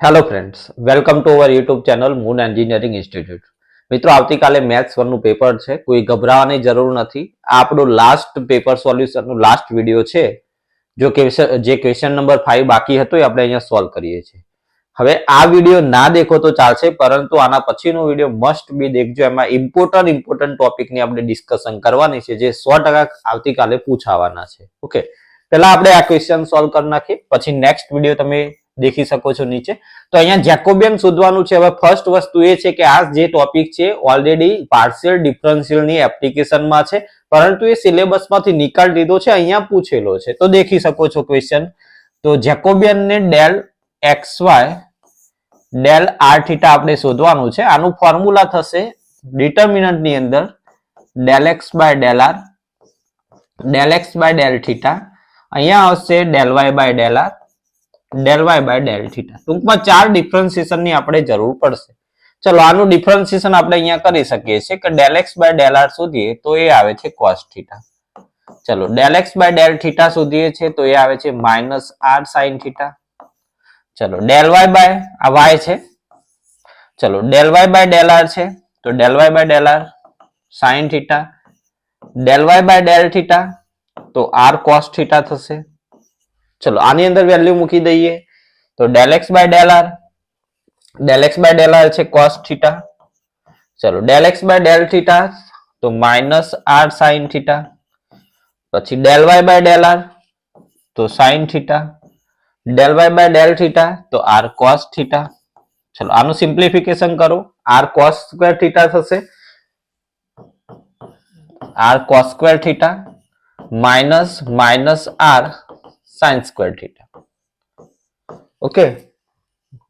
Hello friends, welcome to our YouTube channel moon engineering institute. મિત્રો, આવતીકાલે maths 1 નું paper છે. કોઈ ગભરાવાની જરૂર નથી. આ આપણું લાસ્ટ પેપર સોલ્યુશનનું લાસ્ટ વિડીયો છે. જે ક્વેશ્ચન નંબર 5 બાકી હતો એ આપણે અહીંયા સોલ્વ કરીએ છીએ. હવે આ વિડીયો ના દેખો તો ચાલશે, પરંતુ આના પછીનો વિડીયો મસ્ટ બી દેખજો. એમાં ઇમ્પોર્ટન્ટ ટોપિકની આપણે ડિસ્કશન કરવાની છે, જે 100% આવતીકાલે પૂછાવાના છે. ઓકે, પહેલા આપણે આ ક્વેશ્ચન સોલ્વ કરી નાખીએ, પછી નેક્સ્ટ વિડીયો તમે દેખી શકો છો નીચે. તો અહીંયા જેકોબિયન શોધવાનું છે. હવે ફર્સ્ટ વસ્તુ એ છે કે આ જે ટોપિક છે ઓલરેડી પાર્શિયલ ડિફરન્શિયલની એપ્લિકેશનમાં છે, પરંતુ એ સિલેબસમાંથી નિકાલ દીધો છે, અહીંયા પૂછેલો છે. તો દેખી શકો છો ક્વેશ્ચન. તો જેકોબિયનને del XY del r theta આપણે શોધવાનું છે. આનું ફોર્મ્યુલા થશે ડિટર્મિનન્ટની અંદર del x by del r, del x by del theta, અહીંયા આવશે del y by del r, del y by del theta. ટૂંકમાં 4 ડિફરન્સિએશનની આપણે જરૂર પડશે. ચલો, આનું ડિફરન્સિએશન આપણે અહીંયા કરી શકીએ છીએ કે del x by del r શોધીએ તો એ આવે છે કોસ થીટા. ચલો, del x by del theta શોધીએ છીએ તો એ આવે છે માઇનસ આર સાઇન થીટા. ચલો, ડેલ વાય બાય આ વાય છે. ચલો, del y by del r છે તો del y by del r sine theta, del y by del theta તો આર કોસ થીટા થશે. ચલો, આની અંદર વેલ્યુ મૂકી દઈએ તો del x by del r, del x by del r છે કોસ થીટા. ચલો, del x by del theta તો માઇનસ આર સાઇન થીટા, પછી del y by del r તો sine theta, del y by del theta તો r cos theta. ચલો, આનું simplification કરો. R cos square theta થશે, r cos square theta minus minus r sine square theta. Okay,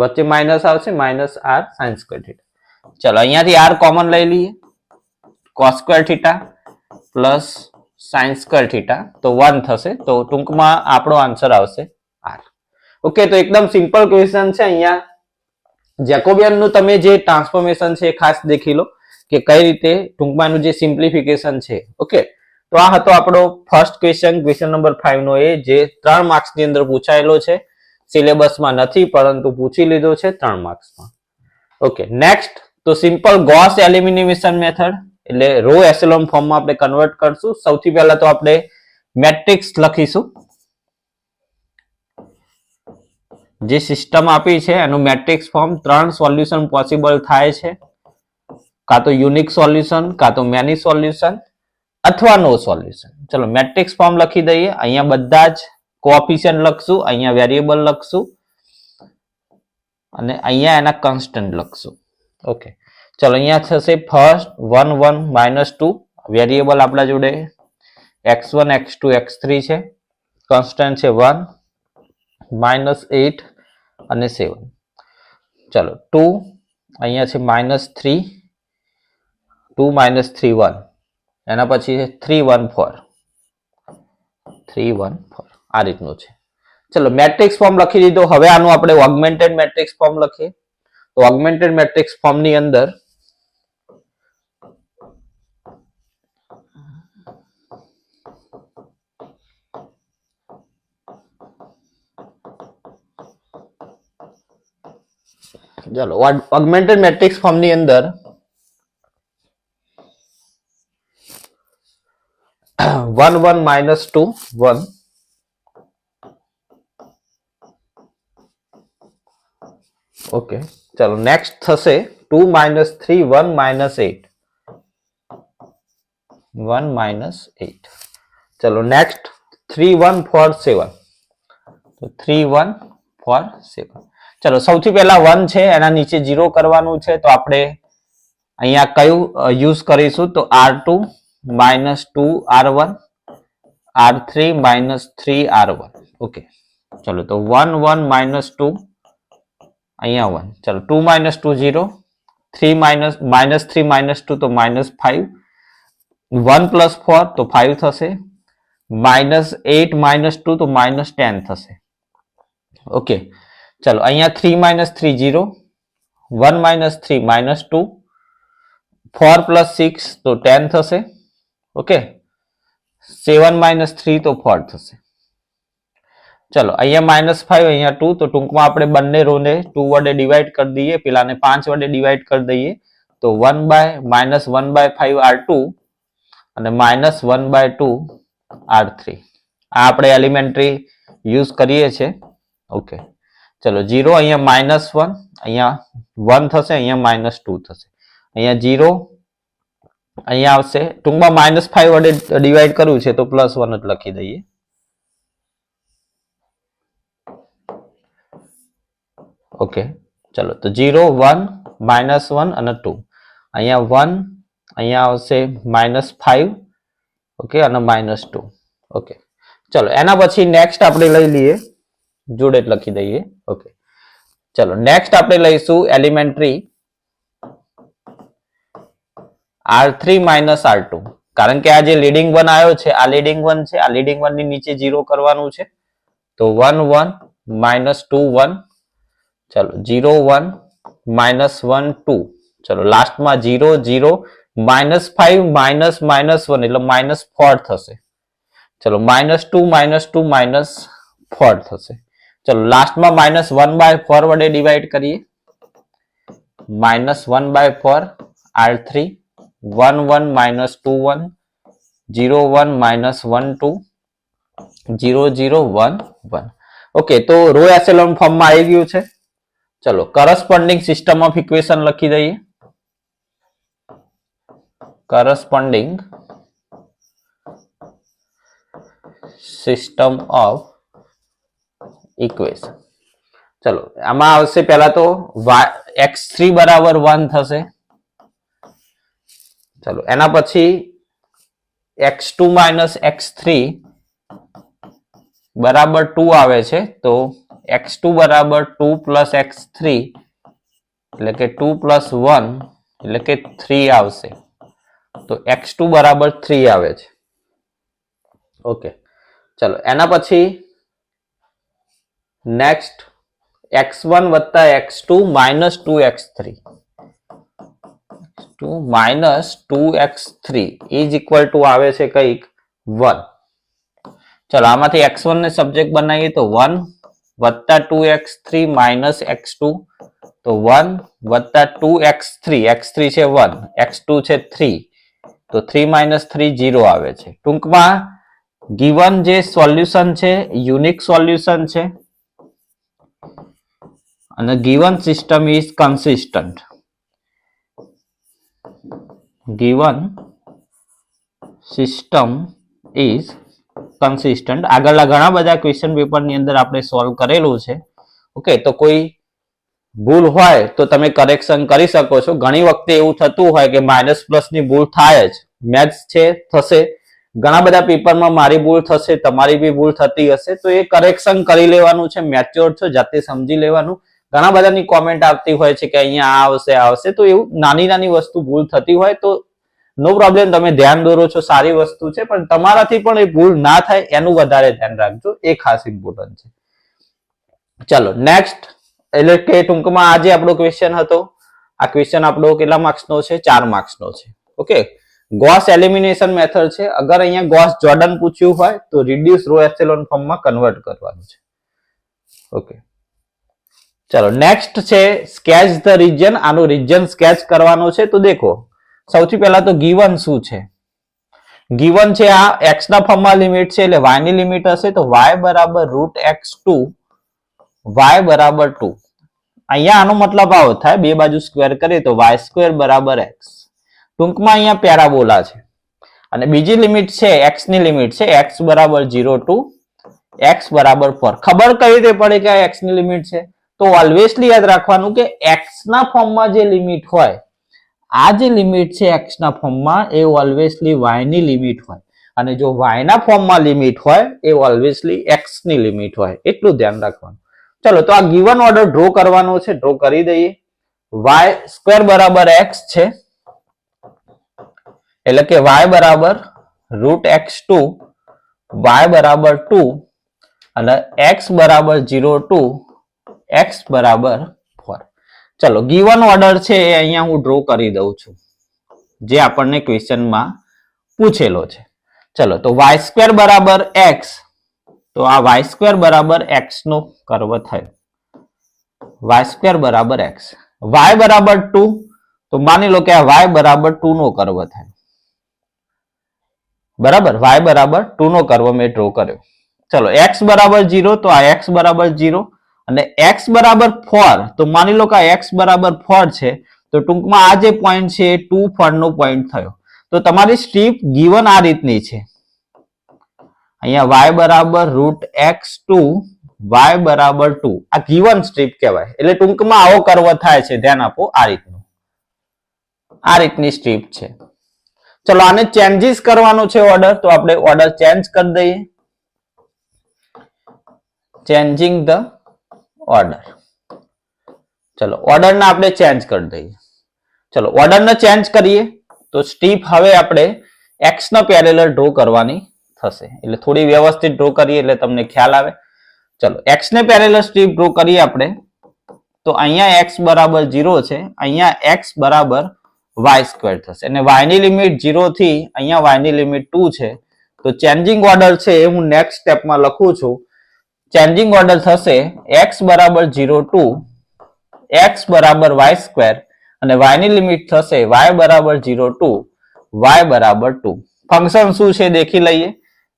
વચ્ચે minus આવશે, minus r sine square theta. ચલો, અહીંયાથી R common લઈ લઈએ. Cos square theta plus sign square theta તો 1 થશે. તો ટૂંકમાં આપણો આન્સર આવશે આર. ઓકે, તો એકદમ સિમ્પલ ક્વેશ્ચન છે. અહીંયા જેકોબિયનનું તમે જે ટ્રાન્સફોર્મેશન છે એ ખાસ દેખી લો કે કઈ રીતે ટૂંકમાં એનું જે સિમ્પ્લિફિકેશન છે. ઓકે, તો આ હતો આપણો ફર્સ્ટ ક્વેશ્ચન નંબર 5 નો, એ જે 3 માર્ક્સની અંદર પૂછાયેલો છે. સિલેબસમાં નથી, પરંતુ પૂછી લીધો છે 3 માર્ક્સમાં. ઓકે, નેક્સ્ટ તો સિમ્પલ ગોસ એલિમિનેશન મેથડ, એટલે રો એચેલોન ફોર્મમાં આપણે કન્વર્ટ કરશું. સૌથી પહેલા તો આપણે મેટ્રિક્સ લખીશું. જે સિસ્ટમ આપી છે એનું મેટ્રિક્સ ફોર્મ 3 સોલ્યુશન પોસિબલ થાય છે. કાં તો યુનિક સોલ્યુશન, કાં તો મેની સોલ્યુશન, અથવા નો સોલ્યુશન. ચલો, મેટ્રિક્સ ફોર્મ લખી દઈએ. અહીંયા બધા જ કોએફિશિયન્ટ લખશું, અહીંયા વેરિયેબલ લખશું અને અહીંયા એના કોન્સ્ટન્ટ લખશું. ઓકે, ચલો, અહીંયા થશે ફર્સ્ટ 1 1 -2. વેરિયેબલ આપણા જોડે x1 x2 x3 છે. કોન્સ્ટન્ટ છે 1 -8 અને 7. ચલો, 2 અહીંયા છે -3, 2 -3 1, એના પછી 3 1 4, 3 1 4 આ રીતનું છે. ચલો, મેટ્રિક્સ ફોર્મ લખી દીધો. હવે આનું આપણે ઓગમેન્ટેડ મેટ્રિક્સ ફોર્મ લખીએ. તો ઓગમેન્ટેડ મેટ્રિક્સ ફોર્મની અંદર ચલો, ઓગમેન્ટેડ મેટ્રિક્સ ફોર્મની અંદર 1 1 -2 1. ઓકે, ચલો, નેક્સ્ટ થશે 2 -3 1 -8, 1 -8. ચલો, નેક્સ્ટ 3 1 4 7, તો 3 1 4 7. ચલો, સૌથી પહેલા 1 છે, એના નીચે 0 કરવાનું છે. તો આપણે અહીંયા કયું યુઝ કરીશું? તો R2 -2 R1, R3 -3 R1. Okay, ચલો, તો 1 1 -2 અહીંયા 1. ચલો, 2 -2 0, 3 -2 તો -5, 1 + 4 તો 5 થશે, -8 -2 તો -10 થશે. ઓકે, ચલો, અહીંયા 3 -3 0, 1 -3 -2, 4 + 6 તો 10 થશે. ઓકે, 7 - 3 તો 4 થશે. ચલો અહીંયા -5 અહીંયા 2, તો ટૂંકમાં આપણે બંને રો ને 2 વડે ડિવાઈડ કરી દઈએ, પેલાને 5 વડે ડિવાઈડ કરી દઈએ, તો 1/-1/5 R2 અને -1/2 R3. આ આપણે એલિમેન્ટરી યુઝ કરીએ છીએ. ઓકે, ચલો 0 અહીંયા -1, અહીંયા 1 થશે, અહીંયા -2 થશે, અહીંયા 0 અહીંયા આવશે. ટૂંકમાં -5 વડે ડિવાઈડ કરવું છે તો +1 જ લખી દઈએ. ઓકે, ચલો તો 0 1 -1 અને 2, અહીંયા 1, અહીંયા આવશે -5, ઓકે, અને -2. ઓકે, ચલો એના પછી નેક્સ્ટ આપણે લઈ લઈએ, જોડે જ લખી દઈએ. ઓકે, ચલો નેક્સ્ટ આપણે લઈશું એલિમેન્ટરી R3 - R2, કારણ કે આ જે લીડિંગ 1 આવ્યો છે આ લીડિંગ 1 છે, આ લીડિંગ 1 ની નીચે 0 કરવાનું છે, તો 1 1 -2 1, ચલો 0 1 -1 2, ચલો લાસ્ટમાં 0 0 -5 -1 એટલે -4 થશે, ચલો -2 -4 થશે. ચલો લાસ્ટમાં -1/4 વડે ડિવાઈડ કરીએ, -1/4 R3, 1 1 -2 1, 0 1 -1 2, 0 0 1 1. ઓકે, તો રો એચેલોન ફોર્મમાં આવી ગયું છે. ચલો કરસ્પોન્ડિંગ સિસ્ટમ ઓફ ઇક્વેશન લખી દઈએ. Corresponding system of equation. ચલો આમાં આવશે પહેલા તો x3 બરાબર 1 થશે. ચલો એના પછી x2 - x3 બરાબર 2 આવે છે, તો x2 બરાબર 2 + x3 એટલે કે 2 + 1 એટલે કે 3 આવશે, તો x2 બરાબર 3 આવે છે. ઓકે, ચલો એના પછી next x1 + x2 - 2x3, 2 -2x3 આવે છે કઈક 1. ચલો આમાંથી x1 ને સબ્જેક્ટ બનાવીએ તો 1 + 2x3 - x2, તો 1 + 2x3, x3 છે 1, x2 છે 3, તો 3 - 3 0 આવે છે. ટૂંકમાં ગિવન જે સોલ્યુશન છે યુનિક સોલ્યુશન છે અને given system is consistent. given system is consistent. આગળના ઘણા બધા ક્વેશ્ચન પેપર ની અંદર આપણે સોલ્વ કરેલું છે. ઓકે, તો કોઈ ભૂલ હોય તો તમે કરેક્શન કરી શકો છો. ઘણી વખતે એવું થતું હોય કે માઇનસ પ્લસ ની ભૂલ થાય જ, મેથ્સ છે થશે, ઘણા બધા પેપરમાં મારી ભૂલ થશે, તમારી બી ભૂલ થતી હશે, તો એ કરેક્શન કરી લેવાનું છે. મેચ્યોર છો, જાતે સમજી લેવાનું. ઘણા બધાની કોમેન્ટ આવતી હોય છે કે અહીંયા આવશે, તો એવું નાની નાની વસ્તુ ભૂલ થતી હોય તો નો પ્રોબ્લેમ, તમે ધ્યાન દોરો છો, સારી વસ્તુ છે, પણ તમારાથી પણ એ ભૂલ ના થાય એનું વધારે ધ્યાન રાખજો, એ ખાસ ઇમ્પોર્ટન્ટ છે. ચલો નેક્સ્ટ, એટલે કે ટૂંકમાં આજે આપણો ક્વેશ્ચન હતો. આ ક્વેશ્ચન આપણો કેટલા માર્ક્સનો છે? 4 માર્ક્સનો છે. ઓકે, ગોસ એલિમિનેશન મેથડ છે. અગર અહીંયા ગોસ જોર્ડન પૂછ્યું હોય તો રિડ્યુસ રો એચેલોન ફોર્મમાં કન્વર્ટ કરવાનું છે. ઓકે, ચલો નેક્સ્ટ છે સ્કેચ ધ રિજન. આનું રિજન સ્કેચ કરવાનો છે. તો દેખો, સૌથી પહેલા તો ગિવન શું છે? ગિવન છે આ x ના ફોર્મમાં લિમિટ છે, એટલે y ની લિમિટ હશે, તો y બરાબર √x2, y બરાબર 2. અહીંયા આનો મતલબ આવો થાય, બે બાજુ સ્ક્વેર કરીએ તો y² બરાબર x. ટૂંકમાં અહીંયા પેરાબોલા છે. અને બીજી લિમિટ છે x ની લિમિટ છે, x બરાબર 0 to x બરાબર 4. ખબર કઈ રીતે પડે કે આ x ની લિમિટ છે? તો ઓલવેઝલી યાદ રાખવાનું કે x ના ફોર્મમાં જે લિમિટ હોય, આ જે લિમિટ છે x ના ફોર્મમાં, એ ઓલવેઝલી y ની લિમિટ હોય, અને જો y ના ફોર્મમાં લિમિટ હોય એ ઓલવેઝલી x ની લિમિટ હોય. એટલું ધ્યાન રાખવાનું. ચલો તો આ ગિવન ઓર્ડર ડ્રો કરવાનો છે, ડ્રો કરી દઈએ. y² બરાબર x છે, એટલે કે y બરાબર √x2, y બરાબર 2 અને x બરાબર 0 to x બરાબર 4. ચલો ગિવન ઓર્ડર છે એ અહીંયા હું ડ્રો કરી દઉં છું, જે આપણને ક્વેશ્ચનમાં પૂછેલો છે. ચલો તો y² બરાબર x તો આ વાય સ્ક્વેર બરાબર એક્સ નો કર્વ થયો. વાય સ્ક્વેર બરાબર એક્સ. વાય બરાબર 2, તો માની લો કે આ વાય બરાબર 2 નો કર્વ થાય. બરાબર, વાય બરાબર 2 નો કર્વ મેં ડ્રો કર્યો. ચલો એક્સ બરાબર 0, તો આ એક્સ બરાબર 0 અને એક્સ બરાબર 4, તો માની લો કે આ એક્સ બરાબર 4 છે. તો ટૂંકમાં આ જે પોઈન્ટ છે એ 2, 4 નો પોઈન્ટ થયો. તો તમારી સ્ટ્રીપ ગીવન આ રીતની છે. અહીંયા વાય બરાબર √x2, વાય બરાબર 2, આ ગીવન સ્ટ્રીપ કહેવાય. એટલે ટૂંકમાં આવો કર્વ થાય છે. ધ્યાન આપો, આ રીતનું, આ રીતની સ્ટ્રીપ છે. ચલો આને ચેન્જીસ કરવાનો છે ઓર્ડર, તો આપણે ઓર્ડર ચેન્જ કરી દઈએ. Changing the order. ચલો ઓર્ડરને આપણે ચેન્જ કરી દઈએ. ચલો ઓર્ડરને ચેન્જ કરીએ તો સ્ટ્રીપ હવે આપણે એક્સ ના પેરેલલ ડ્રો કરવાની થશે. એટલે થોડી વ્યવસ્થિત ડ્રો કરીએ એટલે તમને ખ્યાલ આવે. ચલો એક્સ ને પેરેલલ સ્ટ્રીપ ડ્રો કરીએ આપણે. તો અહીંયા એક્સ બરાબર 0 છે, અહીંયા એક્સ બરાબર વાય સ્ક્વેર થશે અને વાય ની લિમિટ 0 થી અહીંયા વાય ની લિમિટ 2 છે. તો ચેન્જિંગ ઓર્ડર છે એ હું નેક્સ્ટ સ્ટેપમાં લખું છું. ચેન્જિંગ ઓર્ડર થશે એક્સ બરાબર 0 2, એક્સ બરાબર વાય સ્ક્વેર અને વાય ની લિમિટ થશે વાય બરાબર 0 2, વાય બરાબર 2. ફંક્શન શું છે દેખી લઈએ.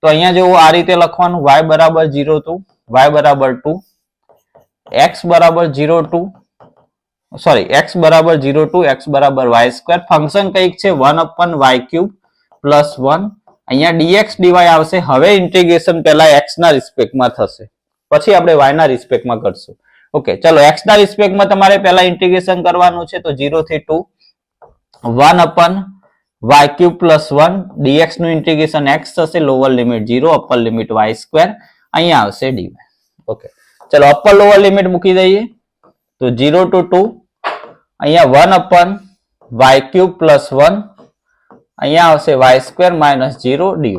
તો અહીંયા જેવું આ રીતે લખવાનું, વાય બરાબર 0 2, વાય બરાબર 2, એક્સ બરાબર 0 2, સોરી એક્સ બરાબર 0 2, એક્સ બરાબર વાય સ્ક્વેર. ફંક્શન કઈક છે 1/y³ પ્લસ 1. અહીંયા dx dy આવશે. હવે ઇન્ટિગ્રેશન પહેલા એક્સ ના રિસ્પેક્ટમાં થશે, પછી આપણે વાય ના રિસ્પેક્ટમાં કરશું. ઓકે, ચલો એક્સ ના રિસ્પેક્ટમાં તમારે પહેલા ઇન્ટિગ્રેશન કરવાનું છે. તો 0 થી 2, 1/y³ પ્લસ 1, dx નું ઇન્ટિગ્રેશન x થશે, lower limit 0, upper limit y square. અહીંયા આવશે dy. ઓકે, ચલો અપર લોઅર લિમિટ મૂકી દઈએ. તો 0 to 2, અહીંયા 1/y³ પ્લસ 1, અહીંયા આવશે y square minus 0 dy.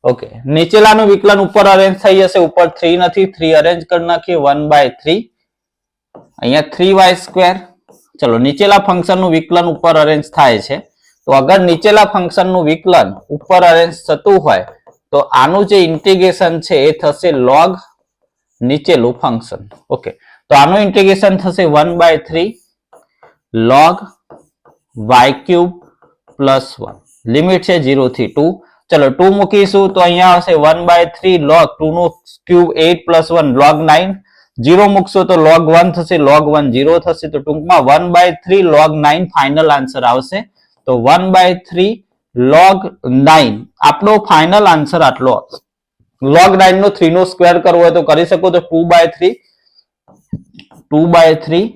Okay, નીચેલાનું વિકલન ઉપર અરેન્જ થઈ જશે. ઉપર 3 નથી, 3 અરેન્જ કરી નાખીએ. 1/3, અહીંયા 3y સ્ક્વેર. ચલો નીચેલા ફંક્શનનું વિકલન ઉપર અરેન્જ થાય છે. તો અગર નીચેલા ફંક્શનનું વિકલન ઉપર અરેન્જ થતું હોય તો આનું જે ઇન્ટિગ્રેશન છે એ થશે log નીચેલું ફંક્શન. ઓકે, તો આનું ઇન્ટિગ્રેશન થશે 1/3 log y³ પ્લસ 1. લિમિટ છે 0 થી 2. ચલો 2 મૂકીશું તો અહીંયા આવશે 1/3 log 2 નો ક્યુબ 8 પ્લસ 1 log 9. 0 મૂકશો તો log 1 થશે, log 1 0 થશે. તો ટૂંકમાં 1/3 log 9 ફાઇનલ આન્સર આવશે. તો 1/3 log 9 આપણો ફાઇનલ આન્સર આટલો આવશે. log 9 નો 3 નો સ્ક્વેર કરવો હોય તો કરી શકો. તો 2/3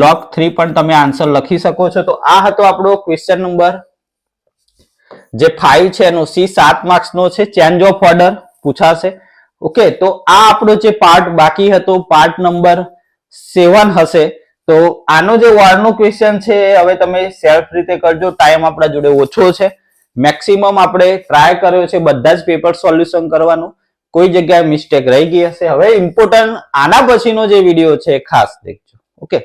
log 3 પણ તમે આન્સર લખી શકો છો. તો આ હતો આપણો ક્વેશ્ચન નંબર જે 5 છે એનો C 7 માર્ક્સ નો છે. ચેન્જ ઓફ ઓર્ડર પૂછાશે. ઓકે, તો આ આપણો જે પાર્ટ બાકી હતો પાર્ટ નંબર 7 હશે. તો આનો જે વારનો ક્વેશ્ચન છે હવે તમે સેલ્ફ રીતે કરજો. ટાઈમ આપણા જોડે ઓછો છે. મેક્સિમમ આપણે ટ્રાય કર્યો છે બધા જ પેપર સોલ્યુશન કરવાનો. કોઈ જગ્યાએ મિસ્ટેક રહી ગઈ હશે. હવે ઇમ્પોર્ટન્ટ આના પછીનો જે વિડીયો છે ખાસ દેખજો. ઓકે.